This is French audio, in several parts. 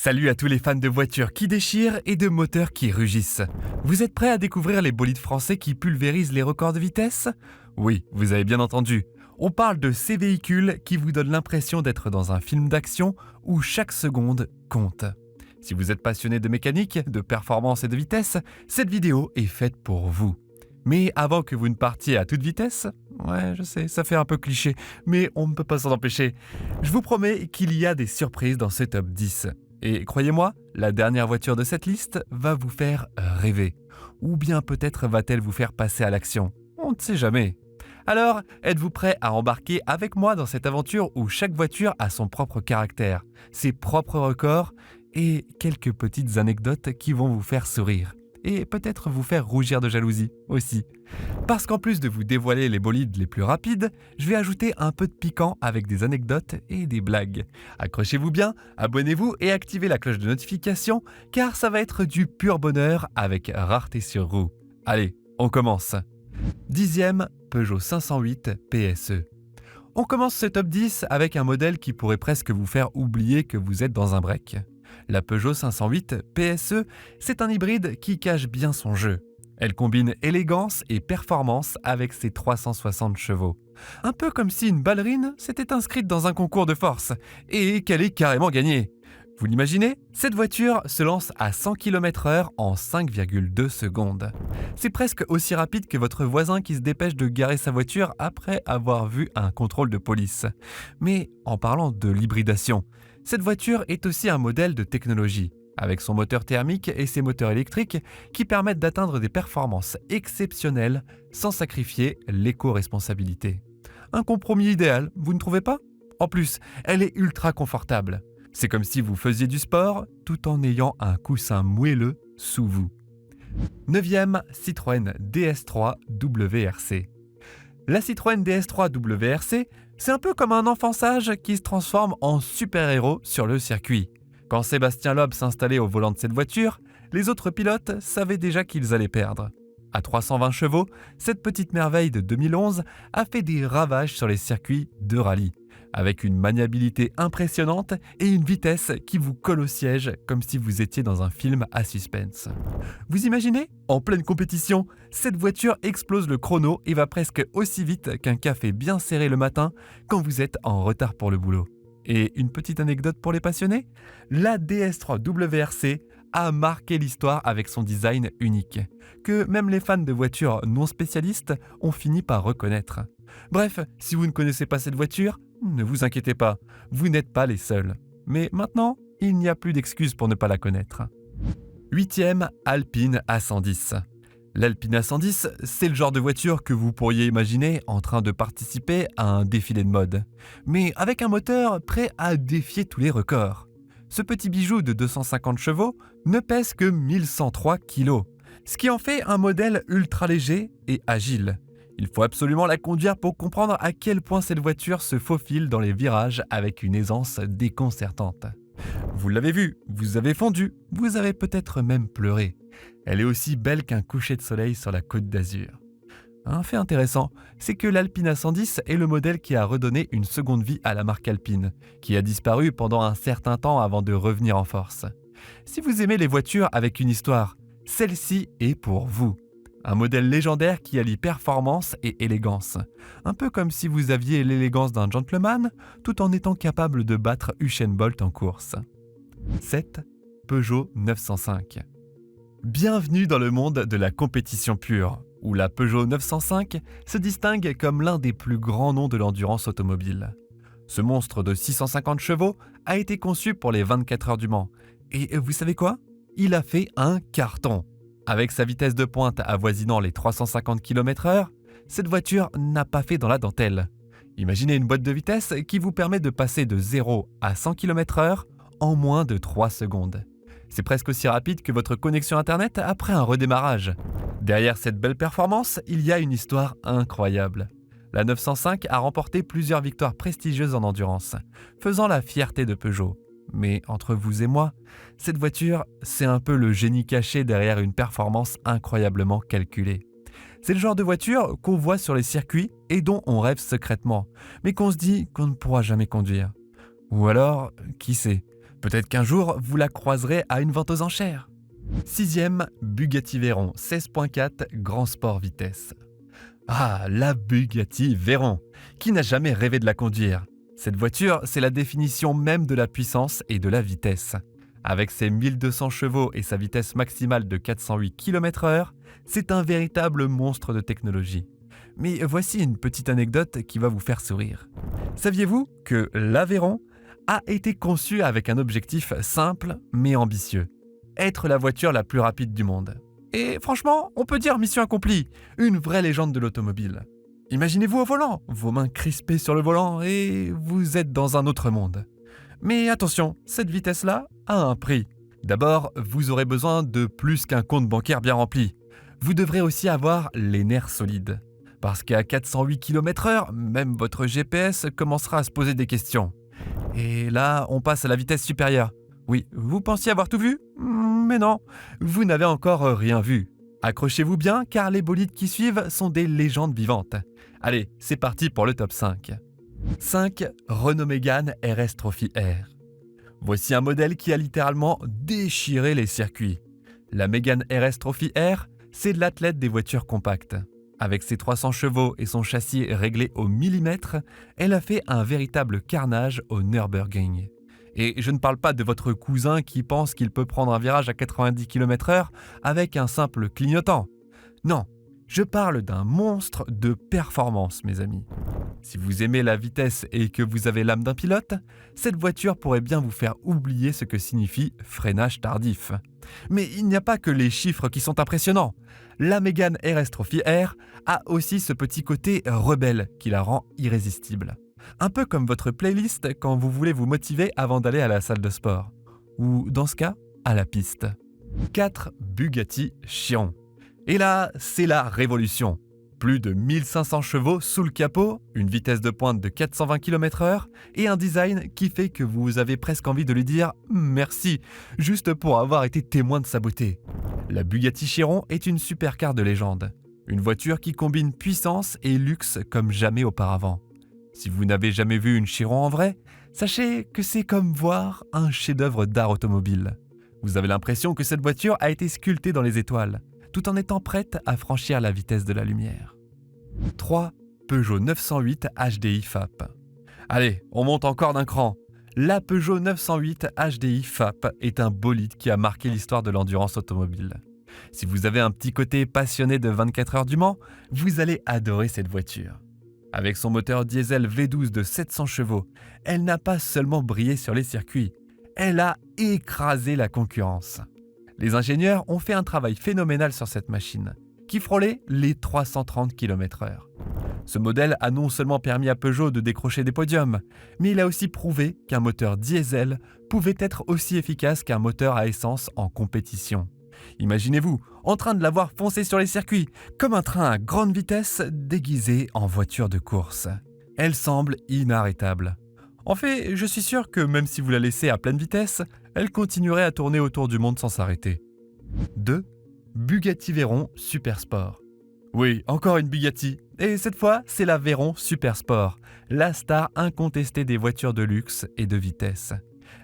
Salut à tous les fans de voitures qui déchirent et de moteurs qui rugissent. Vous êtes prêts à découvrir les bolides français qui pulvérisent les records de vitesse? Oui, vous avez bien entendu. On parle de ces véhicules qui vous donnent l'impression d'être dans un film d'action où chaque seconde compte. Si vous êtes passionné de mécanique, de performance et de vitesse, cette vidéo est faite pour vous. Mais avant que vous ne partiez à toute vitesse, ouais, je sais, ça fait un peu cliché, mais on ne peut pas s'en empêcher. Je vous promets qu'il y a des surprises dans ce top 10. Et croyez-moi, la dernière voiture de cette liste va vous faire rêver. Ou bien peut-être va-t-elle vous faire passer à l'action. On ne sait jamais. Alors, êtes-vous prêt à embarquer avec moi dans cette aventure où chaque voiture a son propre caractère, ses propres records et quelques petites anecdotes qui vont vous faire sourire. Et peut-être vous faire rougir de jalousie aussi. Parce qu'en plus de vous dévoiler les bolides les plus rapides, je vais ajouter un peu de piquant avec des anecdotes et des blagues. Accrochez-vous bien, abonnez-vous et activez la cloche de notification car ça va être du pur bonheur avec rareté sur roue. Allez, on commence. 10e Peugeot 508 PSE. On commence ce top 10 avec un modèle qui pourrait presque vous faire oublier que vous êtes dans un break. La Peugeot 508 PSE, c'est un hybride qui cache bien son jeu. Elle combine élégance et performance avec ses 360 chevaux. Un peu comme si une ballerine s'était inscrite dans un concours de force et qu'elle ait carrément gagné. Vous l'imaginez? Cette voiture se lance à 100 km/h en 5,2 secondes. C'est presque aussi rapide que votre voisin qui se dépêche de garer sa voiture après avoir vu un contrôle de police. Mais en parlant de l'hybridation, cette voiture est aussi un modèle de technologie, avec son moteur thermique et ses moteurs électriques qui permettent d'atteindre des performances exceptionnelles sans sacrifier l'éco-responsabilité. Un compromis idéal, vous ne trouvez pas? En plus, elle est ultra confortable. C'est comme si vous faisiez du sport tout en ayant un coussin moelleux sous vous. 9e Citroën DS3 WRC. La Citroën DS3 WRC, c'est un peu comme un enfant sage qui se transforme en super-héros sur le circuit. Quand Sébastien Loeb s'installait au volant de cette voiture, les autres pilotes savaient déjà qu'ils allaient perdre. À 320 chevaux, cette petite merveille de 2011 a fait des ravages sur les circuits de rallye, avec une maniabilité impressionnante et une vitesse qui vous colle au siège comme si vous étiez dans un film à suspense. Vous imaginez? En pleine compétition, cette voiture explose le chrono et va presque aussi vite qu'un café bien serré le matin quand vous êtes en retard pour le boulot. Et une petite anecdote pour les passionnés, la DS3 WRC a marqué l'histoire avec son design unique, que même les fans de voitures non spécialistes ont fini par reconnaître. Bref, si vous ne connaissez pas cette voiture, ne vous inquiétez pas, vous n'êtes pas les seuls. Mais maintenant, il n'y a plus d'excuses pour ne pas la connaître. 8e Alpine A110. L'Alpine A110, c'est le genre de voiture que vous pourriez imaginer en train de participer à un défilé de mode, mais avec un moteur prêt à défier tous les records. Ce petit bijou de 250 chevaux ne pèse que 1103 kg, ce qui en fait un modèle ultra léger et agile. Il faut absolument la conduire pour comprendre à quel point cette voiture se faufile dans les virages avec une aisance déconcertante. Vous l'avez vu, vous avez fondu, vous avez peut-être même pleuré. Elle est aussi belle qu'un coucher de soleil sur la Côte d'Azur. Un fait intéressant, c'est que l'Alpine A110 est le modèle qui a redonné une seconde vie à la marque Alpine, qui a disparu pendant un certain temps avant de revenir en force. Si vous aimez les voitures avec une histoire, celle-ci est pour vous. Un modèle légendaire qui allie performance et élégance. Un peu comme si vous aviez l'élégance d'un gentleman, tout en étant capable de battre Usain Bolt en course. 7. Peugeot 905. Bienvenue dans le monde de la compétition pure, où la Peugeot 905 se distingue comme l'un des plus grands noms de l'endurance automobile. Ce monstre de 650 chevaux a été conçu pour les 24 heures du Mans. Et vous savez quoi? Il a fait un carton. Avec sa vitesse de pointe avoisinant les 350 km/h, cette voiture n'a pas fait dans la dentelle. Imaginez une boîte de vitesse qui vous permet de passer de 0 à 100 km/h en moins de 3 secondes. C'est presque aussi rapide que votre connexion Internet après un redémarrage. Derrière cette belle performance, il y a une histoire incroyable. La 905 a remporté plusieurs victoires prestigieuses en endurance, faisant la fierté de Peugeot. Mais entre vous et moi, cette voiture, c'est un peu le génie caché derrière une performance incroyablement calculée. C'est le genre de voiture qu'on voit sur les circuits et dont on rêve secrètement, mais qu'on se dit qu'on ne pourra jamais conduire. Ou alors, qui sait, Peut-être qu'un jour, vous la croiserez à une vente aux enchères. Sixième, Bugatti Veyron 16.4 Grand Sport Vitesse. Ah, la Bugatti Veyron. Qui n'a jamais rêvé de la conduire? Cette voiture, c'est la définition même de la puissance et de la vitesse. Avec ses 1200 chevaux et sa vitesse maximale de 408 km/h, c'est un véritable monstre de technologie. Mais voici une petite anecdote qui va vous faire sourire. Saviez-vous que l'Aveyron a été conçu avec un objectif simple mais ambitieux? Être la voiture la plus rapide du monde. Et franchement, on peut dire mission accomplie, une vraie légende de l'automobile. Imaginez-vous au volant, vos mains crispées sur le volant et vous êtes dans un autre monde. Mais attention, cette vitesse-là a un prix. D'abord, vous aurez besoin de plus qu'un compte bancaire bien rempli. Vous devrez aussi avoir les nerfs solides. Parce qu'à 408 km/h, même votre GPS commencera à se poser des questions. Et là, on passe à la vitesse supérieure. Oui, vous pensiez avoir tout vu? Mais non, vous n'avez encore rien vu. Accrochez-vous bien car les bolides qui suivent sont des légendes vivantes. Allez, c'est parti pour le top 5. 5. Renault Mégane RS Trophy R. Voici un modèle qui a littéralement déchiré les circuits. La Mégane RS Trophy R, c'est l'athlète des voitures compactes. Avec ses 300 chevaux et son châssis réglé au millimètre, elle a fait un véritable carnage au Nürburgring. Et je ne parle pas de votre cousin qui pense qu'il peut prendre un virage à 90 km/h avec un simple clignotant. Non, je parle d'un monstre de performance, mes amis. Si vous aimez la vitesse et que vous avez l'âme d'un pilote, cette voiture pourrait bien vous faire oublier ce que signifie freinage tardif. Mais il n'y a pas que les chiffres qui sont impressionnants. La Mégane RS Trophy R a aussi ce petit côté rebelle qui la rend irrésistible. Un peu comme votre playlist quand vous voulez vous motiver avant d'aller à la salle de sport. Ou dans ce cas, à la piste. 4. Bugatti Chiron. Et là, c'est la révolution. Plus de 1500 chevaux sous le capot, une vitesse de pointe de 420 km/h et un design qui fait que vous avez presque envie de lui dire « merci » juste pour avoir été témoin de sa beauté. La Bugatti Chiron est une supercar de légende. Une voiture qui combine puissance et luxe comme jamais auparavant. Si vous n'avez jamais vu une Chiron en vrai, sachez que c'est comme voir un chef-d'œuvre d'art automobile. Vous avez l'impression que cette voiture a été sculptée dans les étoiles, tout en étant prête à franchir la vitesse de la lumière. 3. Peugeot 908 HDI FAP. Allez, on monte encore d'un cran. La Peugeot 908 HDI FAP est un bolide qui a marqué l'histoire de l'endurance automobile. Si vous avez un petit côté passionné de 24 heures du Mans, vous allez adorer cette voiture. Avec son moteur diesel V12 de 700 chevaux, elle n'a pas seulement brillé sur les circuits, elle a écrasé la concurrence. Les ingénieurs ont fait un travail phénoménal sur cette machine, qui frôlait les 330 km/h. Ce modèle a non seulement permis à Peugeot de décrocher des podiums, mais il a aussi prouvé qu'un moteur diesel pouvait être aussi efficace qu'un moteur à essence en compétition. Imaginez-vous, en train de la voir foncer sur les circuits, comme un train à grande vitesse déguisé en voiture de course. Elle semble inarrêtable. En fait, je suis sûr que même si vous la laissez à pleine vitesse, elle continuerait à tourner autour du monde sans s'arrêter. 2. Bugatti Veyron Super Sport. Oui, encore une Bugatti. Et cette fois, c'est la Veyron Super Sport, la star incontestée des voitures de luxe et de vitesse.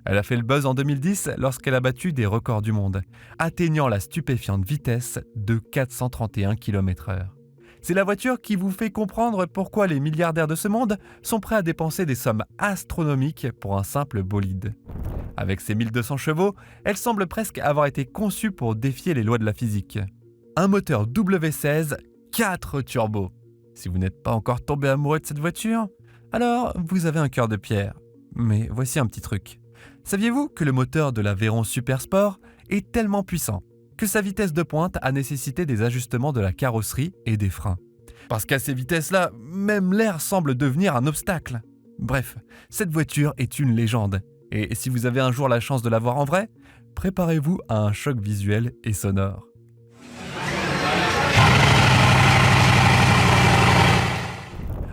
Elle a fait le buzz en 2010 lorsqu'elle a battu des records du monde, atteignant la stupéfiante vitesse de 431 km/h. C'est la voiture qui vous fait comprendre pourquoi les milliardaires de ce monde sont prêts à dépenser des sommes astronomiques pour un simple bolide. Avec ses 1200 chevaux, elle semble presque avoir été conçue pour défier les lois de la physique. Un moteur W16, 4 turbos. Si vous n'êtes pas encore tombé amoureux de cette voiture, alors vous avez un cœur de pierre. Mais voici un petit truc. Saviez-vous que le moteur de la Veyron Super Sport est tellement puissant que sa vitesse de pointe a nécessité des ajustements de la carrosserie et des freins? Parce qu'à ces vitesses-là, même l'air semble devenir un obstacle. Bref, cette voiture est une légende. Et si vous avez un jour la chance de la voir en vrai, préparez-vous à un choc visuel et sonore.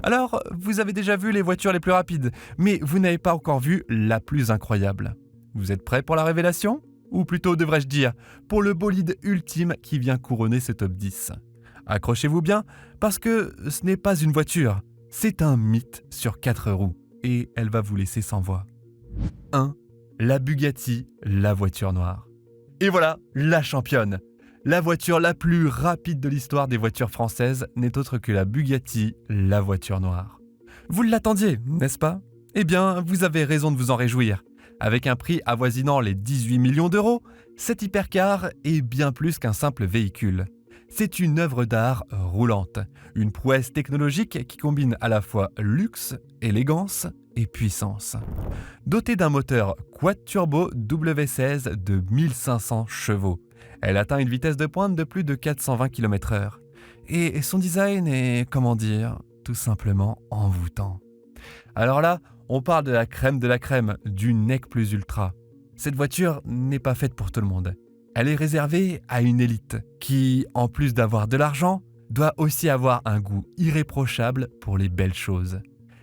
Alors, vous avez déjà vu les voitures les plus rapides, mais vous n'avez pas encore vu la plus incroyable. Vous êtes prêts pour la révélation? Ou plutôt, devrais-je dire, pour le bolide ultime qui vient couronner ce top 10. Accrochez-vous bien, parce que ce n'est pas une voiture, c'est un mythe sur 4 roues, et elle va vous laisser sans voix. 1. la Bugatti, la voiture noire. Et voilà, la championne. La voiture la plus rapide de l'histoire des voitures françaises n'est autre que la Bugatti, la voiture noire. Vous l'attendiez, n'est-ce pas? Eh bien, vous avez raison de vous en réjouir. Avec un prix avoisinant les 18 millions d'euros, cette hypercar est bien plus qu'un simple véhicule. C'est une œuvre d'art roulante, une prouesse technologique qui combine à la fois luxe, élégance et puissance. Dotée d'un moteur quad-turbo W16 de 1500 chevaux, elle atteint une vitesse de pointe de plus de 420 km/h. Et son design est, tout simplement envoûtant. Alors là, on parle de la crème, du nec plus ultra. Cette voiture n'est pas faite pour tout le monde. Elle est réservée à une élite qui, en plus d'avoir de l'argent, doit aussi avoir un goût irréprochable pour les belles choses.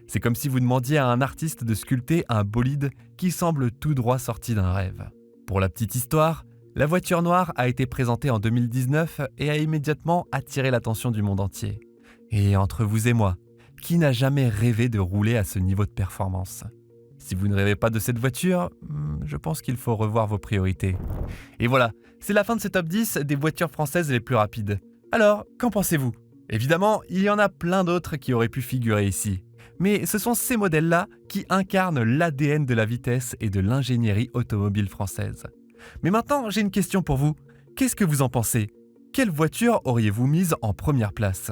C'est comme si vous demandiez à un artiste de sculpter un bolide qui semble tout droit sorti d'un rêve. Pour la petite histoire, la voiture noire a été présentée en 2019 et a immédiatement attiré l'attention du monde entier. Et entre vous et moi, qui n'a jamais rêvé de rouler à ce niveau de performance? Si vous ne rêvez pas de cette voiture, je pense qu'il faut revoir vos priorités. Et voilà, c'est la fin de ce top 10 des voitures françaises les plus rapides. Alors, qu'en pensez-vous? Évidemment, il y en a plein d'autres qui auraient pu figurer ici. Mais ce sont ces modèles-là qui incarnent l'ADN de la vitesse et de l'ingénierie automobile française. Mais maintenant, j'ai une question pour vous. Qu'est-ce que vous en pensez? Quelle voiture auriez-vous mise en première place?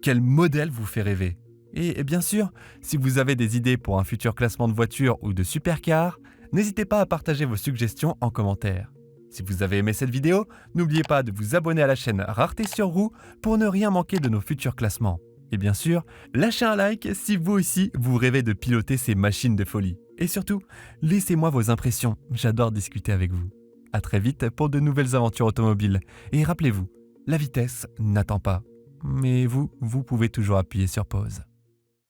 Quel modèle vous fait rêver? Et bien sûr, si vous avez des idées pour un futur classement de voitures ou de supercars, n'hésitez pas à partager vos suggestions en commentaire. Si vous avez aimé cette vidéo, n'oubliez pas de vous abonner à la chaîne Rareté sur Roue pour ne rien manquer de nos futurs classements. Et bien sûr, lâchez un like si vous aussi vous rêvez de piloter ces machines de folie. Et surtout, laissez-moi vos impressions, j'adore discuter avec vous. À très vite pour de nouvelles aventures automobiles. Et rappelez-vous, la vitesse n'attend pas. Mais vous pouvez toujours appuyer sur pause.